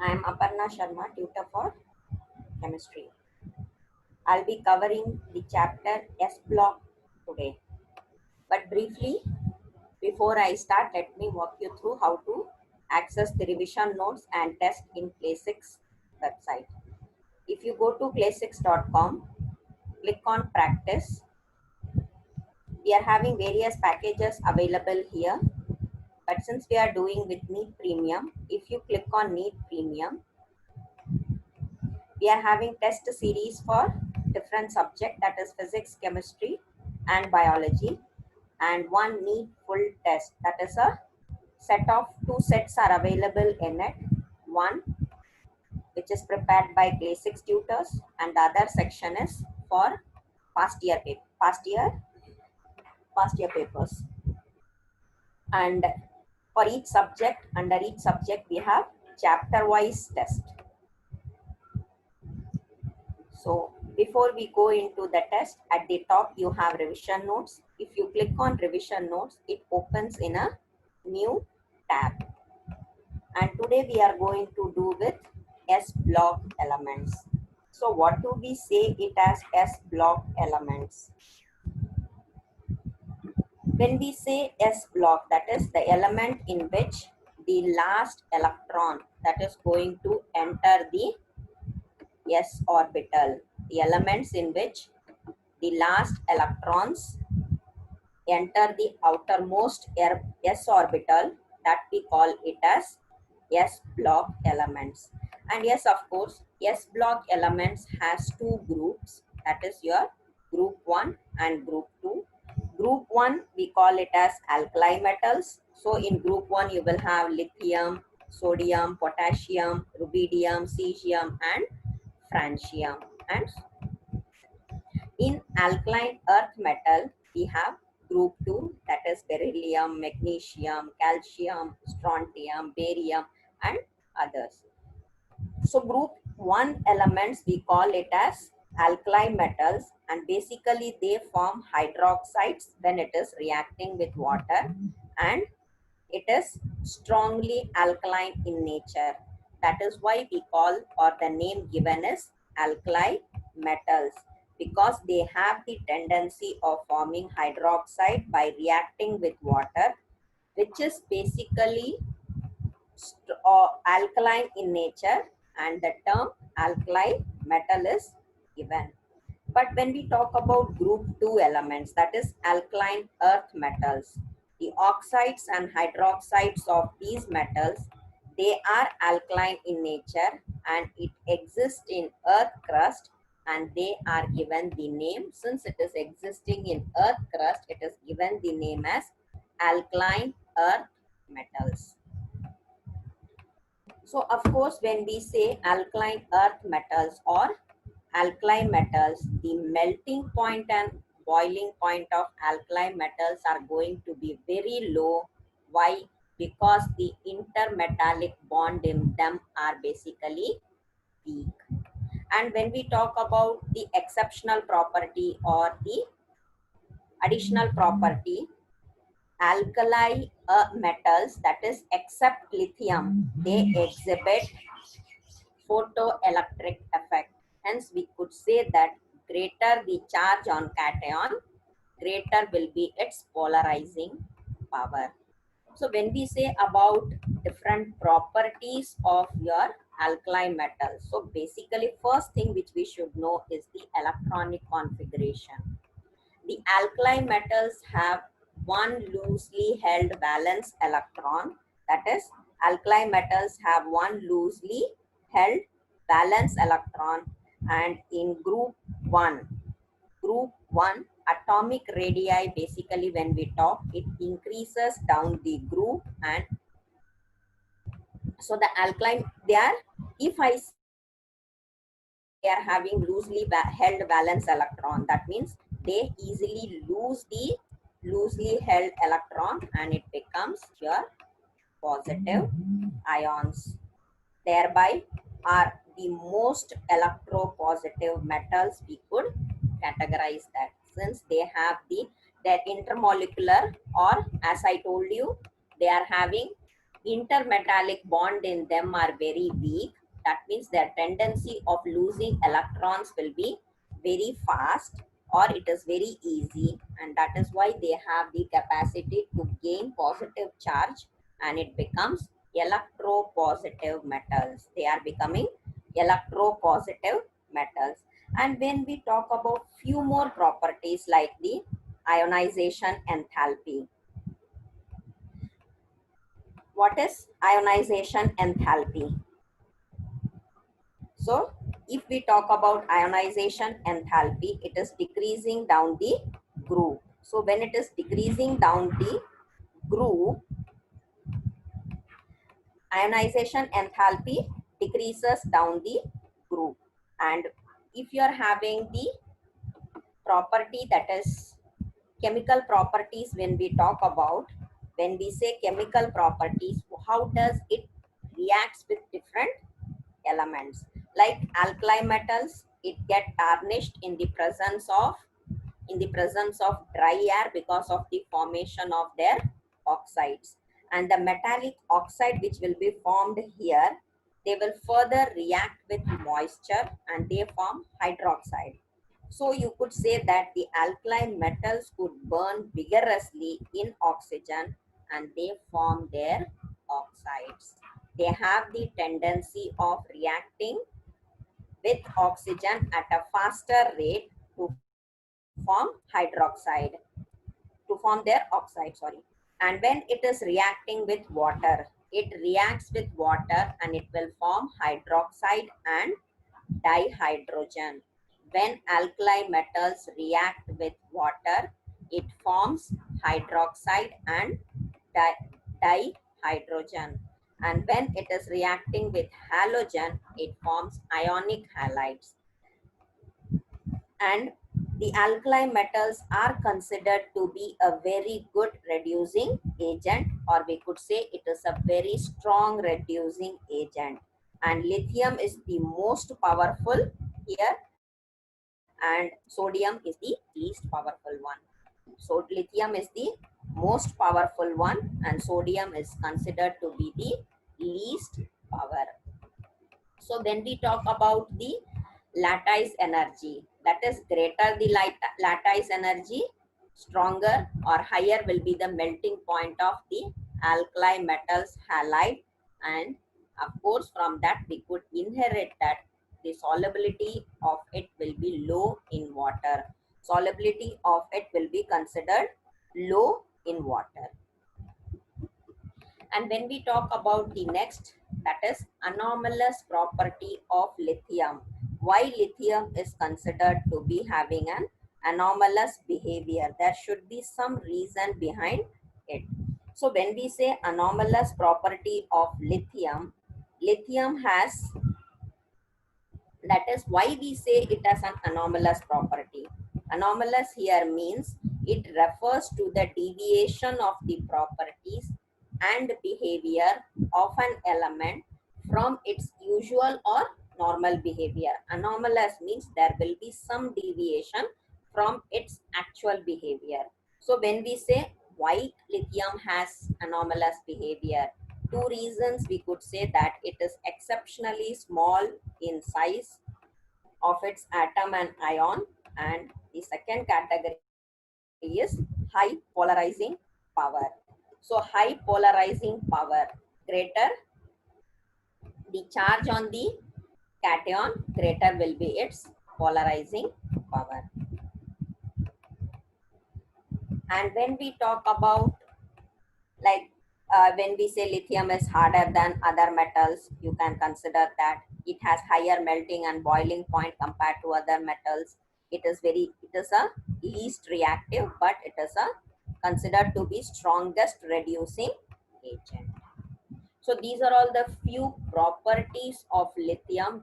I am Aparna Sharma, tutor for chemistry. I'll be covering the chapter S block today. But briefly, before I start, let me walk you through how to access the revision notes and test in Play6 website. If you go to play6.com, click on practice. We are having various packages available here. But since we are doing with NEET Premium, if you click on NEET Premium, we are having test series for different subject, that is physics, chemistry and biology, and one NEET full test, that is a set of two sets are available in it. One which is prepared by Play6 tutors and the other section is for past year papers. And for each subject, under each subject we have chapter wise test. So before we go into the test, at the top you have revision notes. If you click on revision notes, it opens in a new tab. And today we are going to do with S block elements. So what do we say it as S block elements? When we say S block, that is the element in which the last electron that is going to enter the S orbital. The elements in which the last electrons enter the outermost s orbital, that we call it as s block elements. And yes, of course, s block elements has two groups, that is your group 1 and group 2. Group 1 we call it as alkali metals. So in group 1 you will have lithium, sodium, potassium, rubidium, cesium and francium. And in alkaline earth metal, we have group 2, that is beryllium, magnesium, calcium, strontium, barium and others. So group 1 elements we call it as alkali metals, and basically they form hydroxides when it is reacting with water, and it is strongly alkaline in nature. That is why we call, or the name given is alkali metals, because they have the tendency of forming hydroxide by reacting with water, which is basically alkaline in nature, and the term alkali metal is given. But when we talk about group 2 elements, that is alkaline earth metals, the oxides and hydroxides of these metals, they are alkaline in nature and it exists in earth crust, and they are given the name, since it is existing in earth crust, it is given the name as alkaline earth metals. So of course, when we say alkaline earth metals or alkali metals, the melting point and boiling point of alkali metals are going to be very low. Why? Because the intermetallic bond in them are basically weak. And when we talk about the exceptional property or the additional property, alkali metals, that is except lithium, they exhibit photoelectric effect. Hence, we could say that greater the charge on cation, greater will be its polarizing power. So when we say about different properties of your alkali metal, so basically first thing which we should know is the electronic configuration. The alkali metals have one loosely held valence electron, that is alkali metals have one loosely held valence electron, and in group 1 atomic radii, basically when we talk, it increases down the group, and so the alkaline, they are, if I say they are having loosely held valence electron, that means they easily lose the loosely held electron and it becomes your positive ions, thereby are the most electropositive metals. We could categorize that, since they have their intermolecular, or as I told you, they are having intermetallic bond in them are very weak. That means their tendency of losing electrons will be very fast, or it is very easy, and that is why they have the capacity to gain positive charge, and it becomes electropositive metals. They are becoming electropositive metals. And when we talk about few more properties like the ionization enthalpy. What is ionization enthalpy? So if we talk about ionization enthalpy, it is decreasing down the groove. So when it is decreasing down the groove, ionization enthalpy decreases down the groove. And if you are having the property, that is chemical properties, when we talk about, when we say chemical properties, how does it reacts with different elements? Like alkali metals, it get tarnished in the presence of dry air because of the formation of their oxides. And the metallic oxide which will be formed here, they will further react with moisture and they form hydroxide. So you could say that the alkaline metals could burn vigorously in oxygen and they form their oxides. They have the tendency of reacting with oxygen at a faster rate to form hydroxide, to form their oxide, sorry. And when it is reacting with water, it reacts with water and it will form hydroxide and dihydrogen. When alkali metals react with water, it forms hydroxide and dihydrogen. And when it is reacting with halogen, it forms ionic halides. And the alkali metals are considered to be a very good reducing agent, or we could say it is a very strong reducing agent. And lithium is the most powerful here, and sodium is the least powerful one. So lithium is the most powerful one and sodium is considered to be the least power. So when we talk about the lattice energy, that is greater the lattice energy, stronger or higher will be the melting point of the alkali metals halide. And of course from that we could inherit that the solubility of it will be low in water. Solubility of it will be considered low in water. And when we talk about the next, that is anomalous property of lithium. Why lithium is considered to be having an anomalous behavior? There should be some reason behind it. So when we say anomalous property of lithium, lithium has, that is why we say it as an anomalous property. Anomalous here means it refers to the deviation of the properties and behavior of an element from its usual or normal behavior. Anomalous means there will be some deviation from its actual behavior. So when we say why lithium has anomalous behavior, two reasons we could say that: it is exceptionally small in size of its atom and ion, and the second category is high polarizing power. So high polarizing power, greater the charge on the cation, greater will be its polarizing power. And when we talk about, like, when we say lithium is harder than other metals, you can consider that it has higher melting and boiling point compared to other metals. It is a least reactive, but it is a considered to be strongest reducing agent. So these are all the few properties of lithium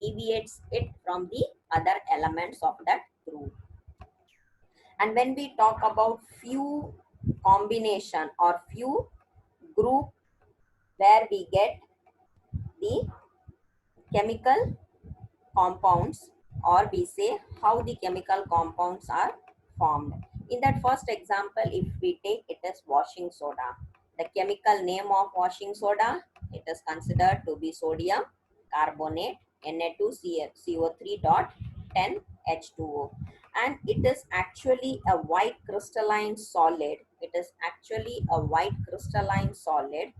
deviates it from the other elements of that group. And when we talk about few combination or few group where we get the chemical compounds, or we say how the chemical compounds are formed. In that first example, if we take it as washing soda, The chemical name of washing soda, it is considered to be sodium carbonate, Na2CO3.10H2O. And it is actually a white crystalline solid. It is actually a white crystalline solid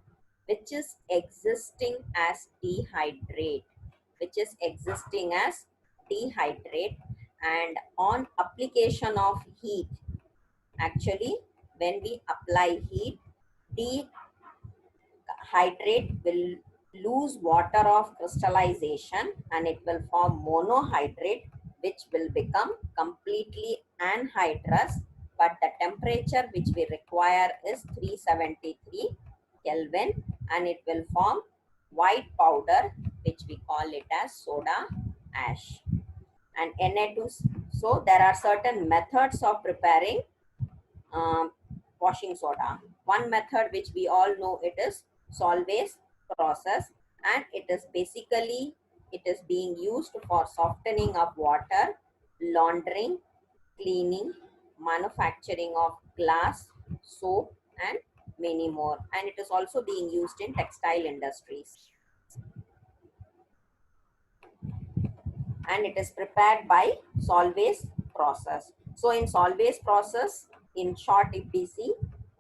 which is existing as dehydrate, which is existing as dehydrate. And on application of heat, actually when we apply heat, dehydrate will lose water of crystallization and it will form monohydrate, which will become completely anhydrous, but the temperature which we require is 373 Kelvin, and it will form white powder, which we call it as soda ash. And Na2, so there are certain methods of preparing um, washing soda. One method which we all know, it is Solvay's process, and it is basically, it is being used for softening of water, laundering, cleaning, manufacturing of glass, soap, and many more. And it is also being used in textile industries. And it is prepared by Solvay's process. So in Solvay's process, in short, if we see,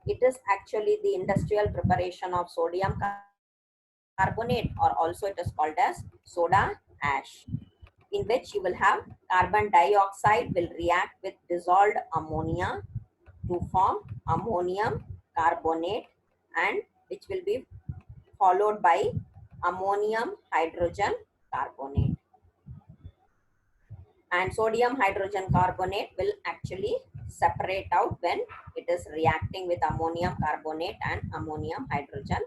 it is actually the industrial preparation of sodium carbonate, or also it is called as soda ash, in which you will have carbon dioxide will react with dissolved ammonia to form ammonium carbonate, and which will be followed by ammonium hydrogen carbonate. And sodium hydrogen carbonate will actually separate out when it is reacting with ammonium carbonate and ammonium hydrogen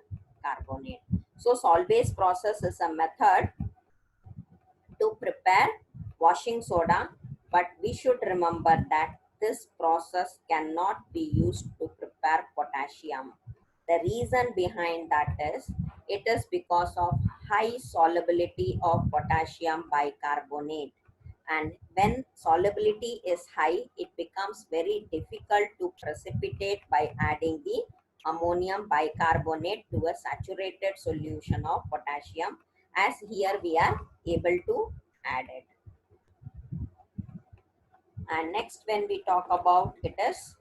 carbonate. So Solvay's process is a method to prepare washing soda, but we should remember that this process cannot be used to prepare potassium. The reason behind that is, it is because of high solubility of potassium bicarbonate, and when solubility is high, it becomes very difficult to precipitate by adding the ammonium bicarbonate to a saturated solution of potassium, as here we are able to add it. And next, when we talk about, it is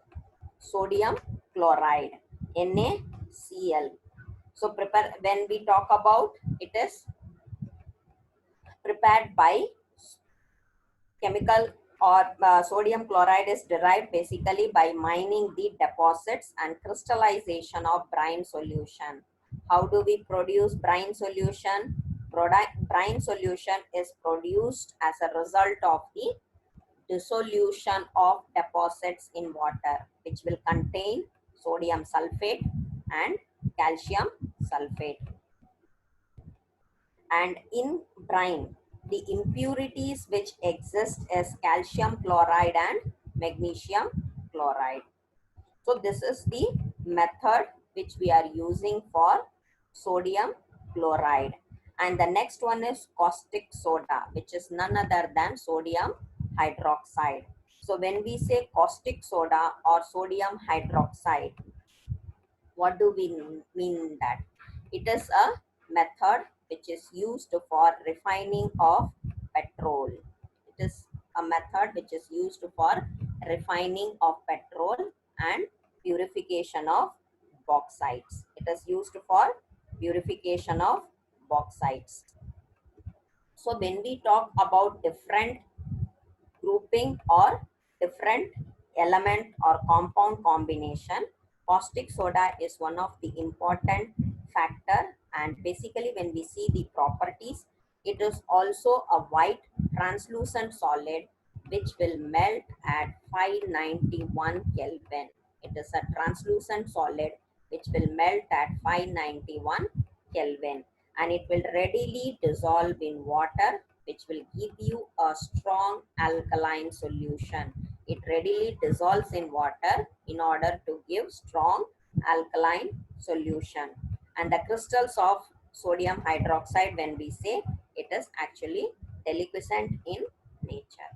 sodium chloride, NaCl. So prepare, when we talk about, it is prepared by chemical, or sodium chloride is derived basically by mining the deposits and crystallization of brine solution. How do we produce brine solution? Brine solution is produced as a result of the dissolution of deposits in water, which will contain sodium sulfate and calcium sulfate. And in brine, the impurities which exist is calcium chloride and magnesium chloride. So this is the method which we are using for sodium chloride. And the next one is caustic soda, which is none other than sodium hydroxide. So when we say caustic soda or sodium hydroxide, what do we mean that? It is a method which is used for refining of petrol. It is a method which is used for refining of petrol and purification of bauxites. It is used for purification of bauxites. So when we talk about different grouping or different element or compound combination, caustic soda is one of the important factor. And basically when we see the properties, it is also a white translucent solid which will melt at 591 Kelvin. It is a translucent solid which will melt at 591 Kelvin, and it will readily dissolve in water, which will give you a strong alkaline solution. It readily dissolves in water in order to give strong alkaline solution. And the crystals of sodium hydroxide, when we say, it is actually deliquescent in nature.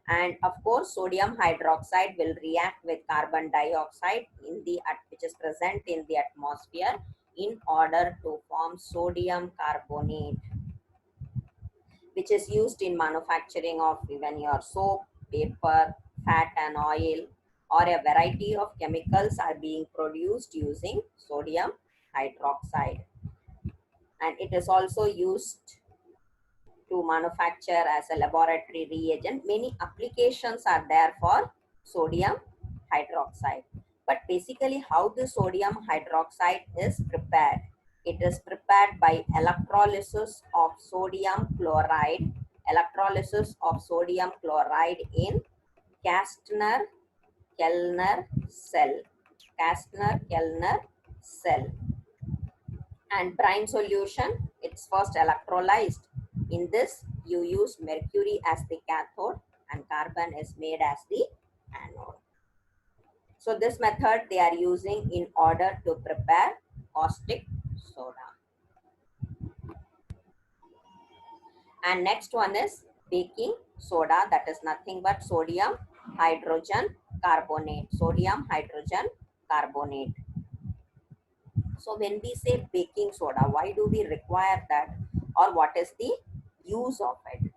And of course, sodium hydroxide will react with carbon dioxide which is present in the atmosphere in order to form sodium carbonate, which is used in manufacturing of even your soap, paper, fat and oil, or a variety of chemicals are being produced using sodium hydroxide. And it is also used to manufacture as a laboratory reagent. Many applications are there for sodium hydroxide. But basically, how the sodium hydroxide is prepared? It is prepared by electrolysis of sodium chloride, in Kastner-Kellner cell. Kastner-Kellner cell. And brine solution, it's first electrolyzed. In this, you use mercury as the cathode and carbon is made as the anode. So this method they are using in order to prepare caustic soda. And next one is baking soda, that is nothing but sodium hydrogen carbonate. Sodium hydrogen carbonate. So when we say baking soda, why do we require that, or what is the use of it?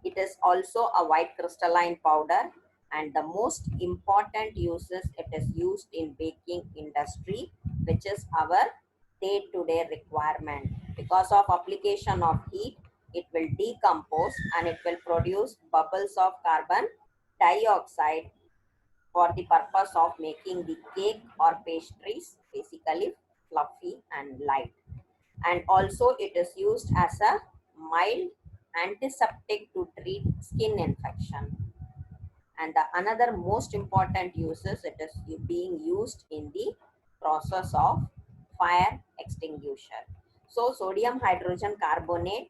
It is also a white crystalline powder, and the most important uses, it is used in baking industry, which is our day-to-day requirement. Because of application of heat, it will decompose and it will produce bubbles of carbon dioxide for the purpose of making the cake or pastries basically fluffy and light. And also it is used as a mild antiseptic to treat skin infection. And the another most important uses, it is being used in the process of fire extinguisher. So sodium hydrogen carbonate,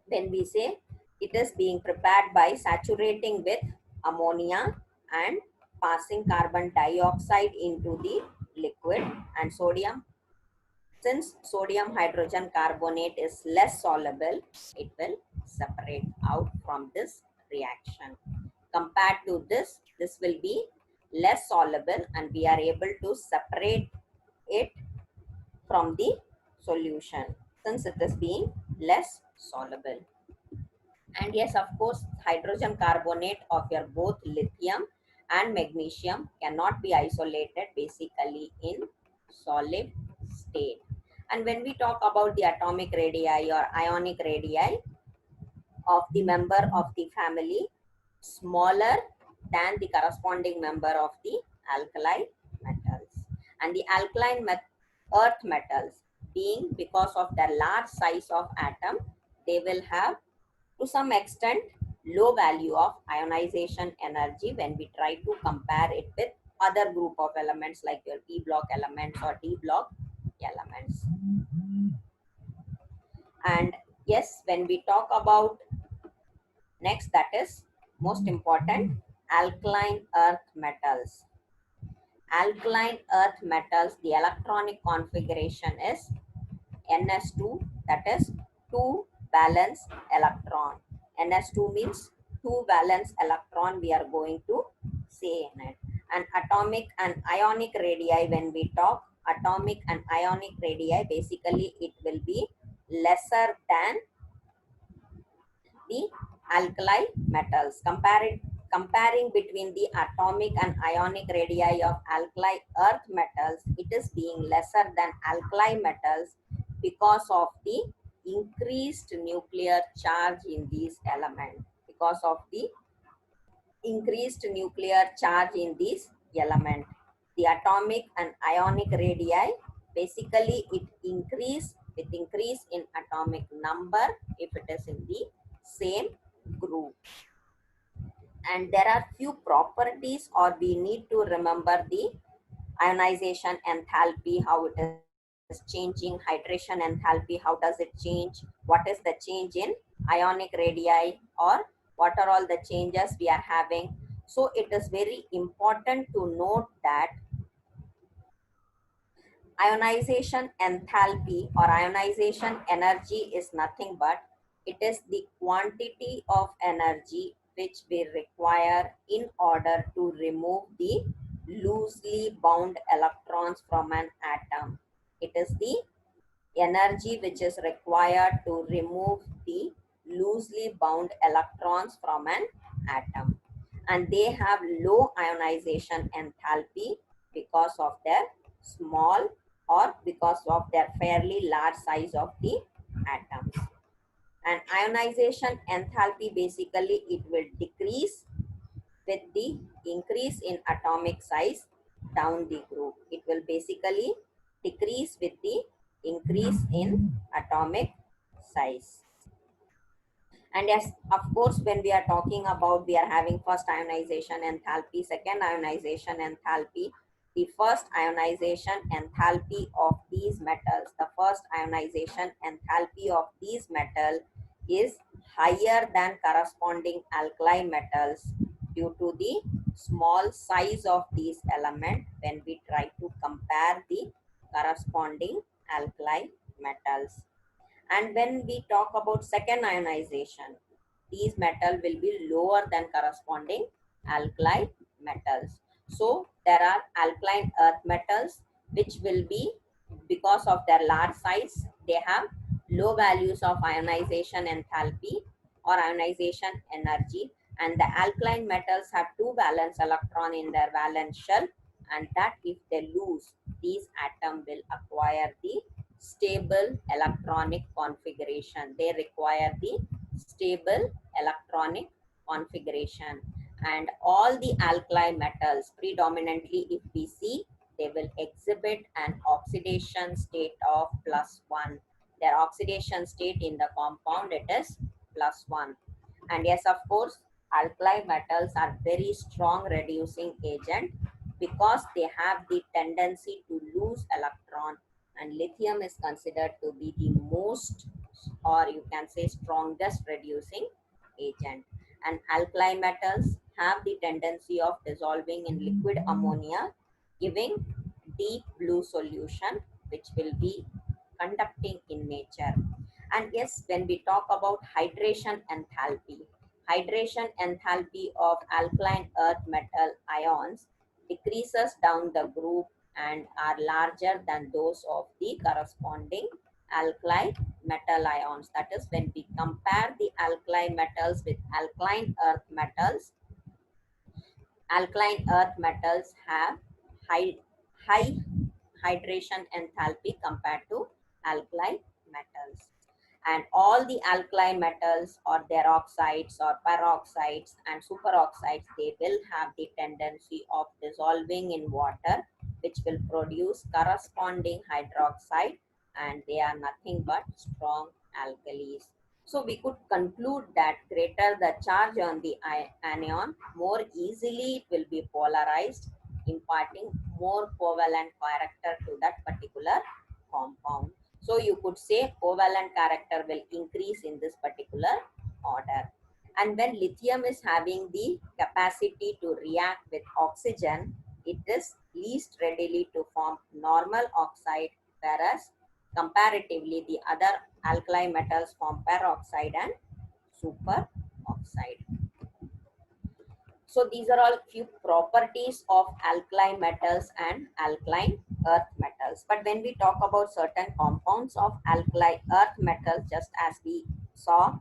when we say, it is being prepared by saturating with ammonia and passing carbon dioxide into the liquid. And since sodium hydrogen carbonate is less soluble, it will separate out from this reaction. Compared to this will be less soluble and we are able to separate it from the solution since it is being less soluble. And yes, of course, hydrogen carbonate of your both lithium and magnesium cannot be isolated basically in solid state. And when we talk about the atomic radii or ionic radii of the member of the family, smaller than the corresponding member of the alkali metals. And the alkaline earth metals, being because of their large size of atom, they will have to some extent low value of ionization energy when we try to compare it with other group of elements like your p block elements or d block elements. And yes, when we talk about next, that is most important, alkaline earth metals. Alkaline earth metals, the electronic configuration is Ns2, that is 2 valence electron. Ns2 means 2 valence electron we are going to say in it. And atomic and ionic radii, when we talk atomic and ionic radii, basically it will be lesser than the alkali metals. Comparing between the atomic and ionic radii of alkali earth metals, it is being lesser than alkali metals because of the increased nuclear charge in these elements. Because of the increased nuclear charge in these elements, the atomic and ionic radii, basically it increase in atomic number if it is in the same group. And there are few properties, or we need to remember the ionization enthalpy, how it is changing, hydration enthalpy, how does it change, what is the change in ionic radii, or what are all the changes we are having. So it is very important to note that ionization enthalpy or ionization energy is nothing but it is the quantity of energy which we require in order to remove the loosely bound electrons from an atom. It is the energy which is required to remove the loosely bound electrons from an atom. And they have low ionization enthalpy because of their small or because of their fairly large size of the atoms. And ionization enthalpy, basically it will decrease with the increase in atomic size down the group. It will basically decrease with the increase in atomic size. And yes, of course, when we are talking about, we are having first ionization enthalpy, second ionization enthalpy. The first ionization enthalpy of these metals, the first ionization enthalpy of these metal is higher than corresponding alkali metals due to the small size of these elements when we try to compare the corresponding alkali metals. And when we talk about second ionization, these metal will be lower than corresponding alkali metals. So there are alkaline earth metals which will be, because of their large size, they have low values of ionization enthalpy or ionization energy, and the alkaline metals have two valence electron in their valence shell, and that if they lose, these atom will acquire the stable electronic configuration. They require the stable electronic configuration. And all the alkali metals, predominantly if we see, they will exhibit an oxidation state of +1. Their oxidation state in the compound, it is +1. And yes, of course, alkali metals are very strong reducing agent because they have the tendency to lose electron, and lithium is considered to be the most, or you can say strongest reducing agent. And alkali metals have the tendency of dissolving in liquid ammonia, giving deep blue solution which will be conducting in nature. And yes, when we talk about hydration enthalpy of alkaline earth metal ions decreases down the group and are larger than those of the corresponding alkali metal ions. That is, when we compare the alkali metals with alkaline earth metals have high hydration enthalpy compared to alkali metals. And all the alkali metals or their oxides or peroxides and superoxides, they will have the tendency of dissolving in water, which will produce corresponding hydroxide, and they are nothing but strong alkalis. So we could conclude that greater the charge on the anion, more easily it will be polarized, imparting more covalent character to that particular compound. So you could say covalent character will increase in this particular order. And when lithium is having the capacity to react with oxygen, it is least readily to form normal oxide, whereas comparatively the other alkali metals form peroxide and superoxide. So these are all few properties of alkali metals and alkaline earth metals. But when we talk about certain compounds of alkali earth metals, just as we saw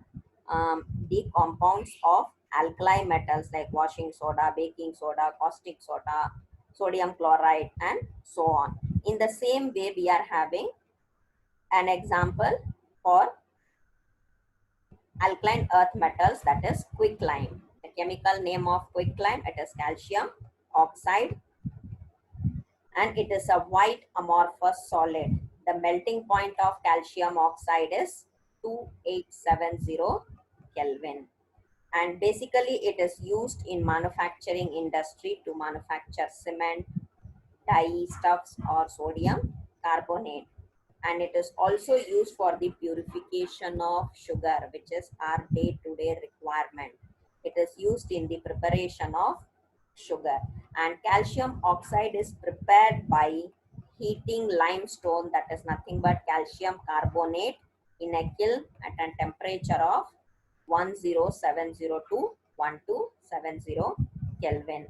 the compounds of alkali metals like washing soda, baking soda, caustic soda, sodium chloride, and so on. In the same way, we are having an example for alkaline earth metals, that is quicklime. The chemical name of quicklime, it is calcium oxide, and it is a white amorphous solid. The melting point of calcium oxide is 2870 Kelvin. And basically it is used in manufacturing industry to manufacture cement, dye stuffs, or sodium carbonate. And it is also used for the purification of sugar, which is our day-to-day requirement. It is used in the preparation of sugar. And calcium oxide is prepared by heating limestone, that is nothing but calcium carbonate, in a kiln at a temperature of 10702 1270 Kelvin.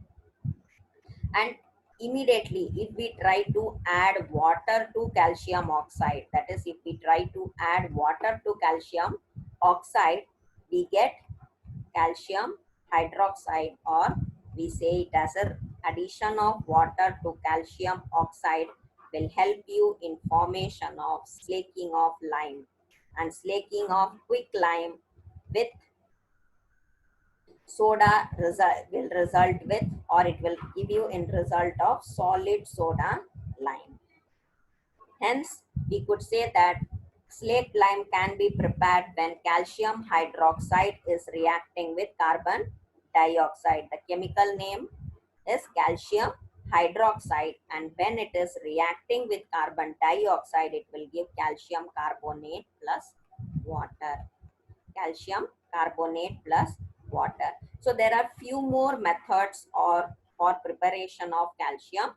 And immediately if we try to add water to calcium oxide, that is if we try to add water to calcium oxide, we get calcium hydroxide, or we say it as a addition of water to calcium oxide will help you in formation of slaking of lime, and slaking of quick lime with soda will result with, or it will give you in result of solid soda lime. Hence, we could say that slaked lime can be prepared when calcium hydroxide is reacting with carbon dioxide. The chemical name is calcium hydroxide, and when it is reacting with carbon dioxide, it will give calcium carbonate plus water. Calcium carbonate plus water. So there are few more methods or for preparation of calcium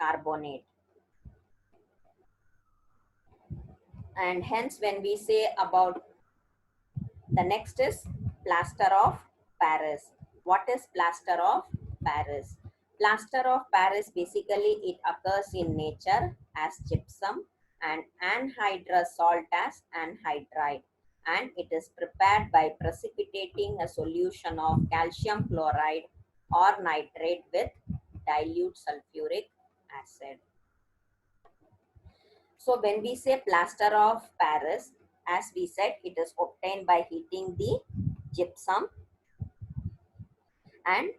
carbonate. And hence when we say about the next is plaster of Paris. What is plaster of Paris? Plaster of Paris, basically it occurs in nature as gypsum and anhydrous salt as anhydride, and it is prepared by precipitating a solution of calcium chloride or nitrate with dilute sulfuric acid. So when we say plaster of Paris, as we said, it is obtained by heating the gypsum. And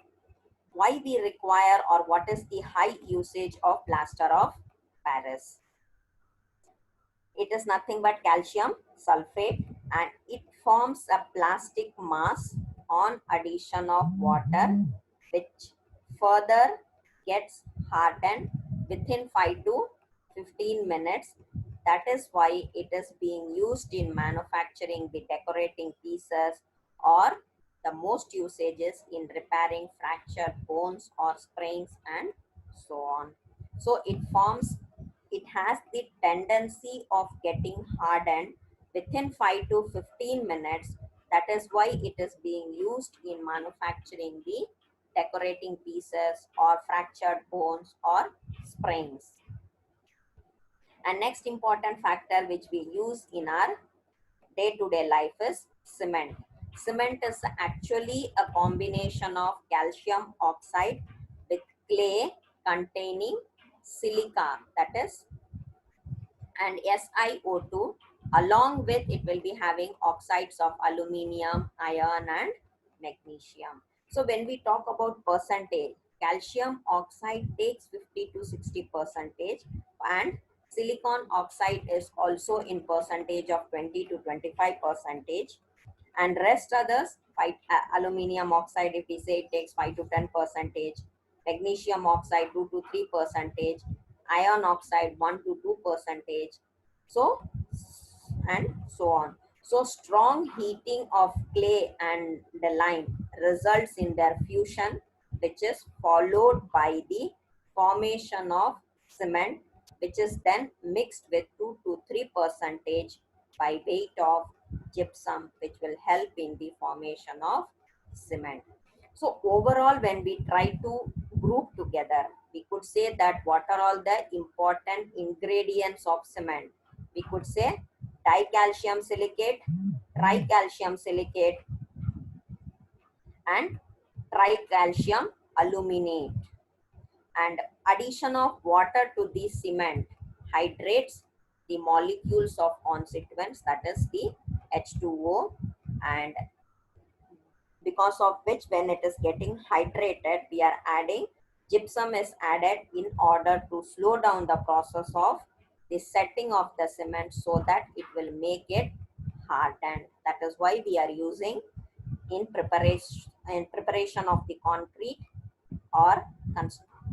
why we require, or what is the high usage of plaster of Paris? It is nothing but calcium sulfate, and it forms a plastic mass on addition of water, which further gets hardened within 5 to 15 minutes. That is why it is being used in manufacturing the decorating pieces, or the most usages in repairing fractured bones or sprains and so on. So it has the tendency of getting hardened within 5 to 15 minutes. That is why it is being used in manufacturing the decorating pieces or fractured bones or sprains. And next important factor which we use in our day-to-day life is cement. Cement is actually a combination of calcium oxide with clay containing silica, that is, and SiO2. Along with it will be having oxides of aluminium, iron and magnesium. So when we talk about percentage, calcium oxide takes 50 to 60 percentage, and silicon oxide is also in percentage of 20 to 25 percentage, and rest others, aluminium oxide, if we say, it takes 5 to 10 percentage, magnesium oxide 2 to 3 percentage, iron oxide 1 to 2 percentage, so and so on. So strong heating of clay and the lime results in their fusion, which is followed by the formation of cement, which is then mixed with 2 to 3 percentage by weight of gypsum, which will help in the formation of cement. So overall, when we try to group together, we could say that what are all the important ingredients of cement? We could say dicalcium silicate, tricalcium silicate, and tricalcium aluminate. And addition of water to the cement hydrates the molecules of constituents, that is the H2O, and because of which when it is getting hydrated, we are adding gypsum is added in order to slow down the process of the setting of the cement, so that it will make it hardened. That is why we are using in preparation of the concrete, or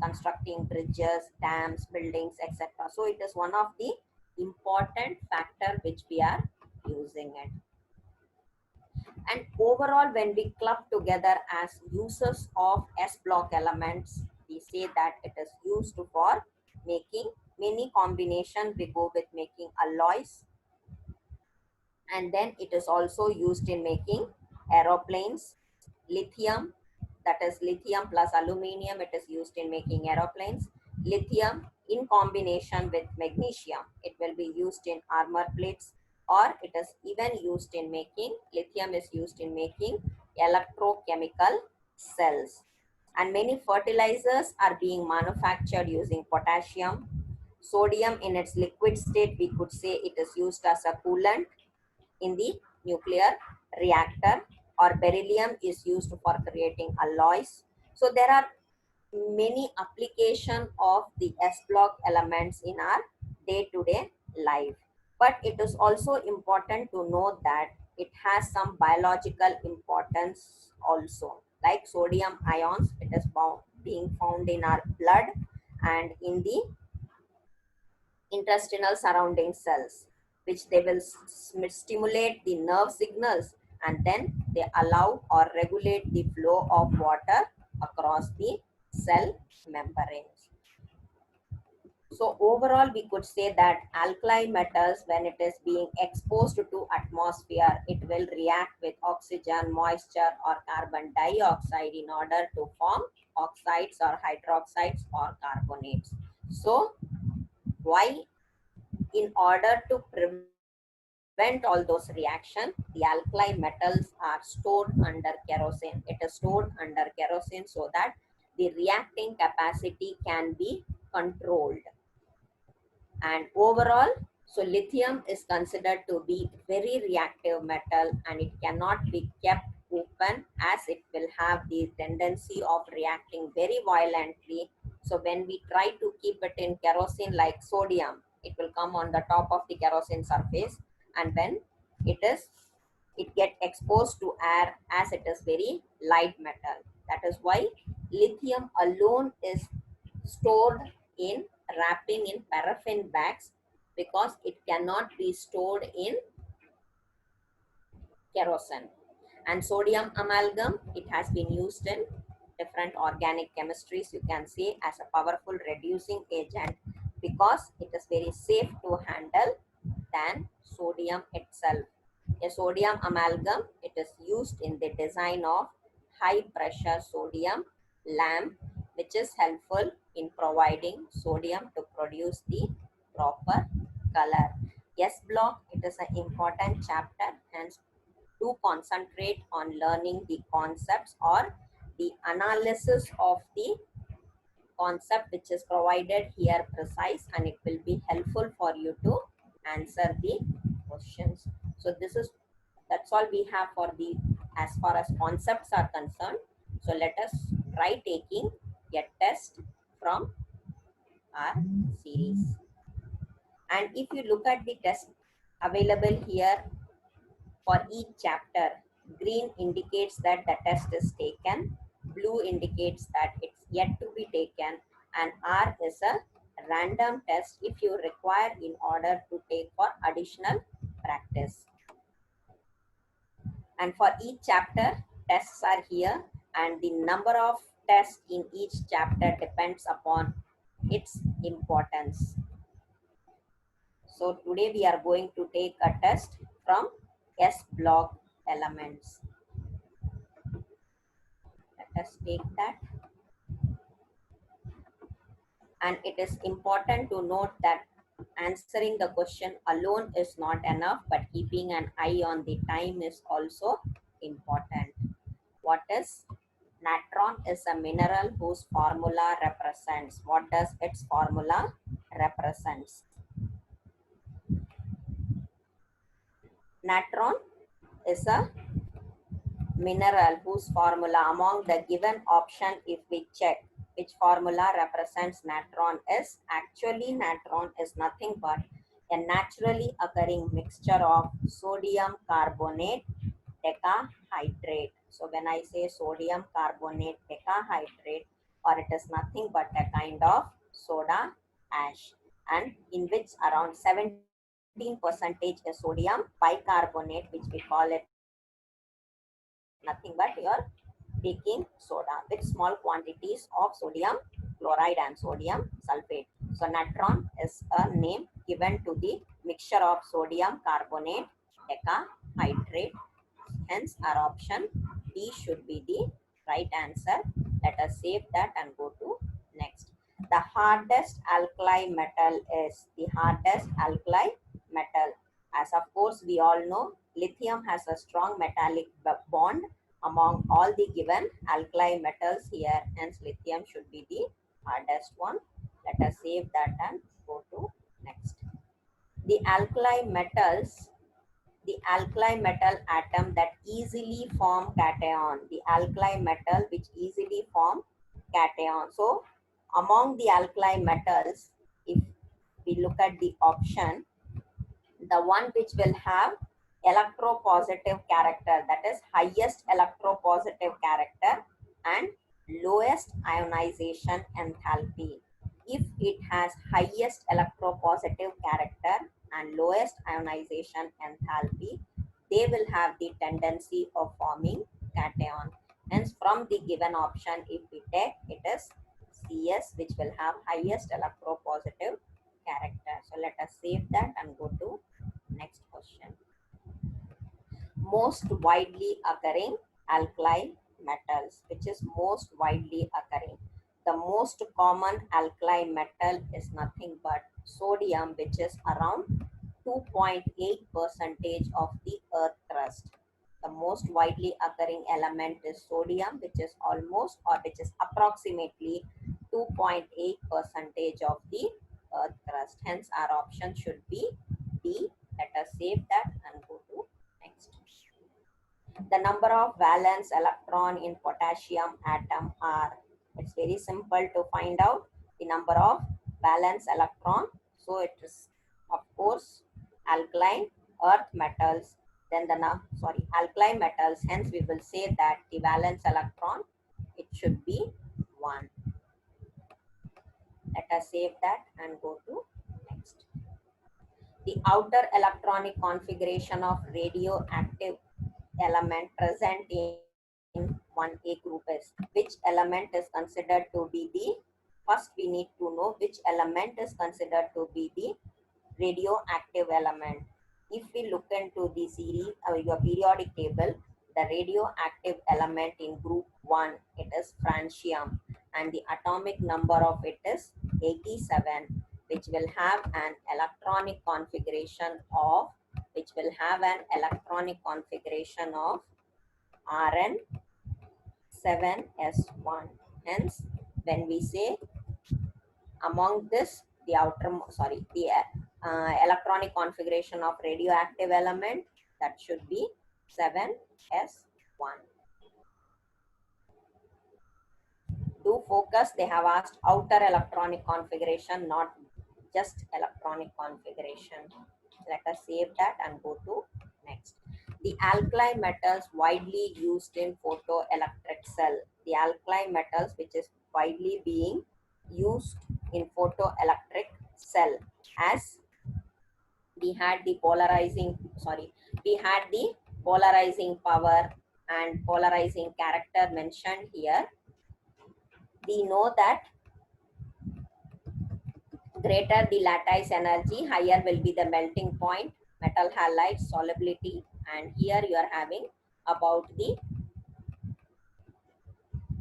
constructing bridges, dams, buildings, etc. So it is one of the important factor which we are using it. And overall, when we club together as uses of S block elements, we say that it is used for making many combinations. We go with making alloys, and then it is also used in making aeroplanes, lithium, that is lithium plus aluminium, it is used in making aeroplanes. Lithium in combination with magnesium, it will be used in armor plates, or it is even used in making, lithium is used in making electrochemical cells. And many fertilizers are being manufactured using potassium. Sodium in its liquid state, we could say it is used as a coolant in the nuclear reactor, or beryllium is used for creating alloys. So there are many application of the S block elements in our day-to-day life. But it is also important to know that it has some biological importance also. Like sodium ions, it is being found in our blood and in the intestinal surrounding cells, which they will stimulate the nerve signals, and then they allow or regulate the flow of water across the cell membranes. So overall, we could say that alkali metals, when it is being exposed to atmosphere, it will react with oxygen, moisture, or carbon dioxide in order to form oxides or hydroxides or carbonates. So why? In order to prevent all those reactions, the alkali metals are stored under kerosene. It is stored under kerosene so that the reacting capacity can be controlled. And overall, so lithium is considered to be very reactive metal, and it cannot be kept open, as it will have the tendency of reacting very violently. So when we try to keep it in kerosene like sodium, it will come on the top of the kerosene surface, and when it get exposed to air, as it is very light metal. That is why lithium alone is stored in wrapping in paraffin bags, because it cannot be stored in kerosene. And sodium amalgam, it has been used in different organic chemistries, you can say, as a powerful reducing agent, because it is very safe to handle than sodium itself. A sodium amalgam, it is used in the design of high pressure sodium lamp, which is helpful in providing sodium to produce the proper color. S block, it is an important chapter, hence to concentrate on learning the concepts or the analysis of the concept which is provided here precise, and it will be helpful for you to answer the questions. So that's all we have for the as far as concepts are concerned. So let us try taking a test from our series. And if you look at the test available here for each chapter, green indicates that the test is taken, blue indicates that it's yet to be taken, and R is a random test if you require in order to take for additional practice. And for each chapter, tests are here, and the number of tests in each chapter depends upon its importance. So today we are going to take a test from S block elements. Let us take that. And it is important to note that answering the question alone is not enough, but keeping an eye on the time is also important. What is natron? Is a mineral whose formula represents. What does its formula represents? Natron is a mineral whose formula, among the given option, if we check which formula represents natron, is actually natron is nothing but a naturally occurring mixture of sodium carbonate decahydrate. So when I say sodium carbonate decahydrate, or it is nothing but a kind of soda ash, and in which around 17% is sodium bicarbonate, which we call it nothing but your baking soda, with small quantities of sodium chloride and sodium sulfate. So natron is a name given to the mixture of sodium carbonate decahydrate. Hence our option D should be the right answer. Let us save that and go to next. The hardest alkali metal is the hardest alkali metal. As of course we all know, lithium has a strong metallic bond among all the given alkali metals here. Hence lithium should be the hardest one. Let us save that and go to next. The alkali metals, the alkali metal atom that easily form cation, the alkali metal which easily form cation. So among the alkali metals, if we look at the option, the one which will have electropositive character, that is highest electropositive character and lowest ionization enthalpy. If it has highest electropositive character and lowest ionization enthalpy, they will have the tendency of forming cation. Hence from the given option, if we take, it is CS which will have highest electropositive character. So let us save that and go to next question. Most widely occurring alkali metals, which is most widely occurring. The most common alkali metal is nothing but sodium, which is around 2.8 percentage of the earth crust. The most widely occurring element is sodium, which is almost or which is approximately 2.8 percentage of the earth crust. Hence our option should be D. Let us save that and go to next. The number of valence electron in potassium atom are, it's very simple to find out the number of valence electron. So it is of course alkaline earth metals, then the alkaline metals, hence we will say that the valence electron, it should be 1. Let us save that and go to next. The outer electronic configuration of radioactive element present in 1A group is, which element is considered to be the, first we need to know which element is considered to be the radioactive element. If we look into the series or your periodic table, the radioactive element in group 1, it is francium, and the atomic number of it is 87, which will have an electronic configuration of, Rn7s1. Hence when we say among this, the electronic configuration of radioactive element, that should be 7s1. Do focus, they have asked outer electronic configuration, not just electronic configuration. Let us save that and go to next. The alkali metals widely used in photoelectric cell. The alkali metals which is widely being used in photoelectric cell, as we had the polarizing power and polarizing character mentioned here. We know that greater the lattice energy, higher will be the melting point, metal halide solubility, and here you are having about the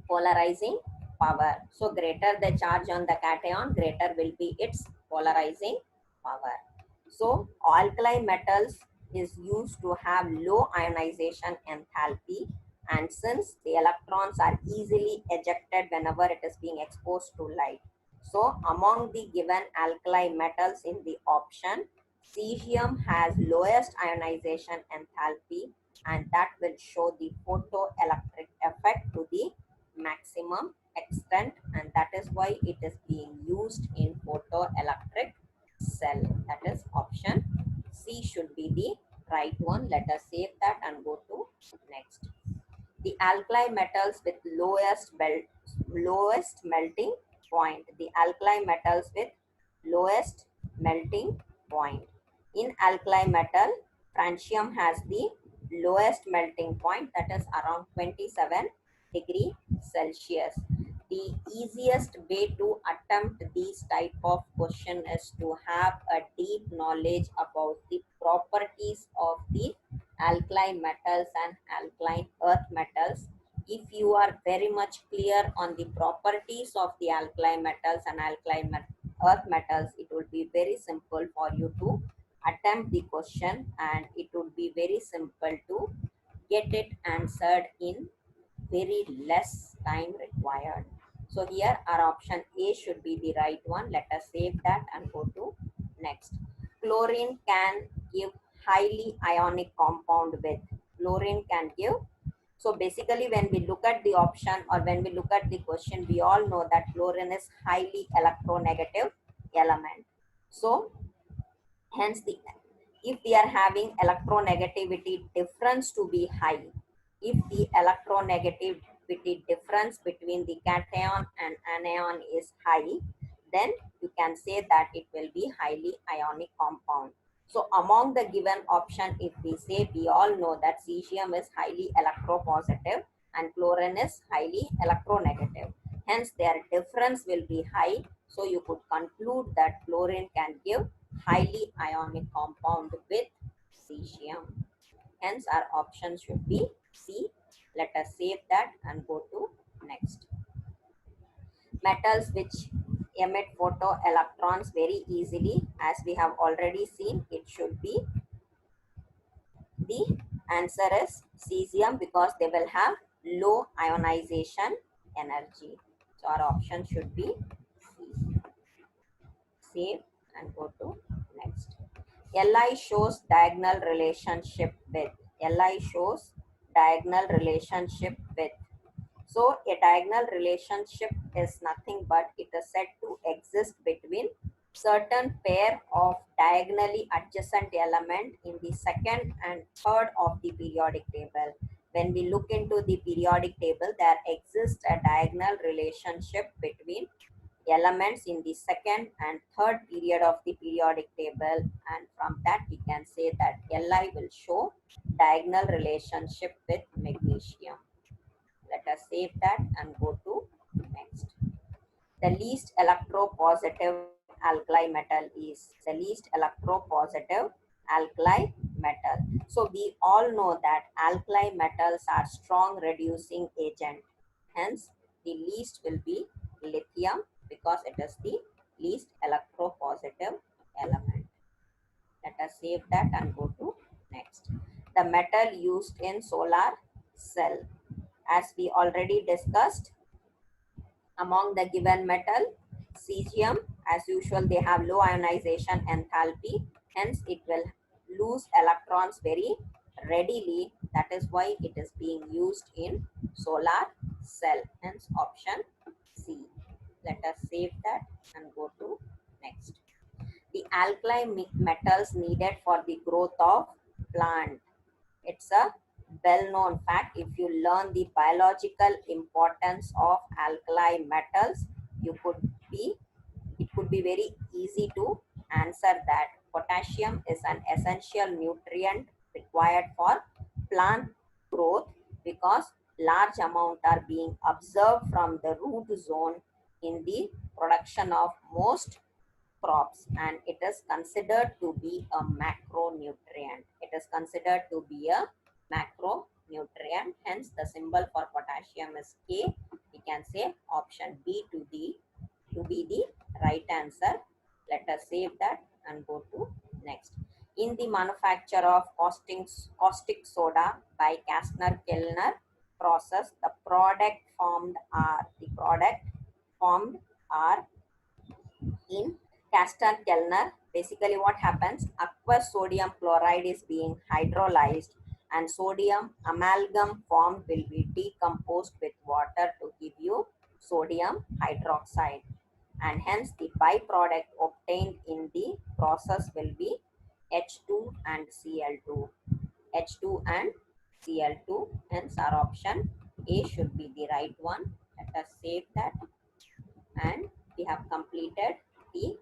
polarizing power. So greater the charge on the cation, greater will be its polarizing power. So alkali metals is used to have low ionization enthalpy, and since the electrons are easily ejected whenever it is being exposed to light. So among the given alkali metals in the option, cesium has lowest ionization enthalpy, and that will show the photoelectric effect to the maximum extent, and that is why it is being used in photoelectric cell. That is option C should be the right one. Let us save that and go to next. The alkali metals with lowest melting point. The alkali metals with lowest melting point. In alkali metal, francium has the lowest melting point, that is around 27 °C. The easiest way to attempt these type of question is to have a deep knowledge about the properties of the alkaline metals and alkaline earth metals. If you are very much clear on the properties of the alkaline metals and earth metals, it would be very simple for you to attempt the question, and it would be very simple to get it answered in very less time required. So here our option A should be the right one. Let us save that and go to next. Chlorine can give highly ionic compound with. Chlorine can give. So basically when we look at the option or when we look at the question, we all know that chlorine is highly electronegative element. So hence the if we are having electronegativity difference to be high, if the electronegativity difference between the cation and anion is high, then you can say that it will be highly ionic compound. So among the given option, if we say, we all know that cesium is highly electropositive and chlorine is highly electronegative, hence their difference will be high. So you could conclude that chlorine can give highly ionic compound with cesium. Hence our option should be C. Let us save that and go to next. Metals which emit photoelectrons very easily, as we have already seen, it should be the answer is cesium, because they will have low ionization energy. So our option should be C. Save and go to next. Li shows diagonal relationship with. Li shows diagonal relationship with. So a diagonal relationship is nothing but it is said to exist between certain pair of diagonally adjacent element in the second and third of the periodic table. When we look into the periodic table, there exists a diagonal relationship between elements in the second and third period of the periodic table, and from that we can say that Li will show diagonal relationship with magnesium. Let us save that and go to next. The least electropositive alkali metal is the least electropositive alkali metal. So we all know that alkali metals are strong reducing agent. Hence, the least will be lithium, because it is the least electropositive element. Let us save that and go to next. The metal used in solar cell. As we already discussed, among the given metal, cesium, as usual, they have low ionization enthalpy, hence it will lose electrons very readily. That is why it is being used in solar cell, hence option C. Let us save that and go to next. The alkali metals needed for the growth of plant. It's a well-known fact. If you learn the biological importance of alkali metals, you could be it could be very easy to answer that. Potassium is an essential nutrient required for plant growth, because large amount are being observed from the root zone in the production of most crops, and it is considered to be a macronutrient. It is considered to be a macronutrient. Hence, the symbol for potassium is K. We can say option B to be the right answer. Let us save that and go to next. In the manufacture of caustic soda by Kastner-Kellner process, the product formed are in Kastner-Kellner. Basically what happens, aqueous sodium chloride is being hydrolyzed and sodium amalgam formed will be decomposed with water to give you sodium hydroxide, and hence the byproduct obtained in the process will be H2 and Cl2. H2 and Cl2, hence our option A should be the right one. Let us save that, and we have completed the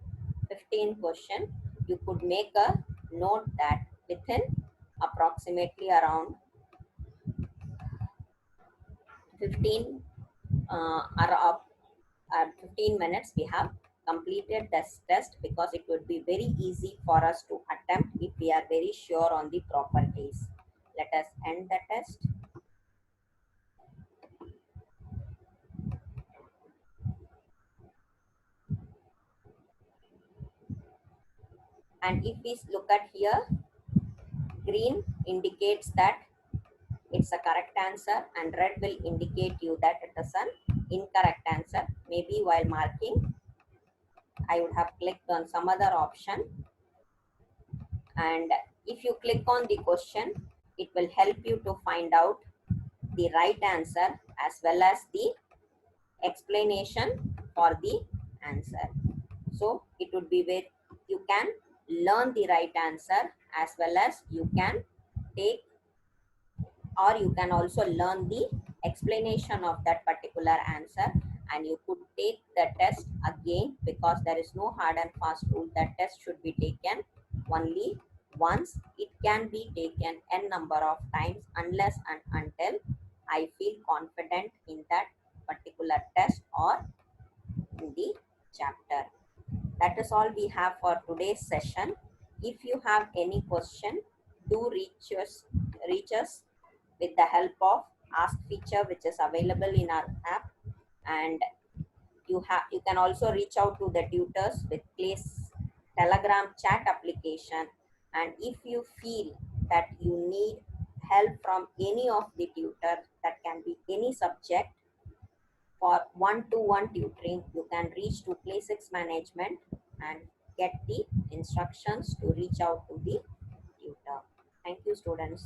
15 question. You could make a note that within approximately around 15 or 15 minutes we have completed this test, because it would be very easy for us to attempt if we are very sure on the properties. Let us end the test. And if we look at here, green indicates that it's a correct answer and red will indicate you that it is an incorrect answer. Maybe while marking, I would have clicked on some other option. And if you click on the question, it will help you to find out the right answer as well as the explanation for the answer. So it would be where you can learn the right answer as well as you can take, or you can also learn the explanation of that particular answer, and you could take the test again, because there is no hard and fast rule that test should be taken only once. It can be taken n number of times unless and until I feel confident in that particular test or in the chapter. That is all we have for today's session. If you have any question, do reach us with the help of ask feature, which is available in our app. And you can also reach out to the tutors with place telegram chat application. And if you feel that you need help from any of the tutors, that can be any subject, for one-to-one tutoring, you can reach to Play 6 management and get the instructions to reach out to the tutor. Thank you, students.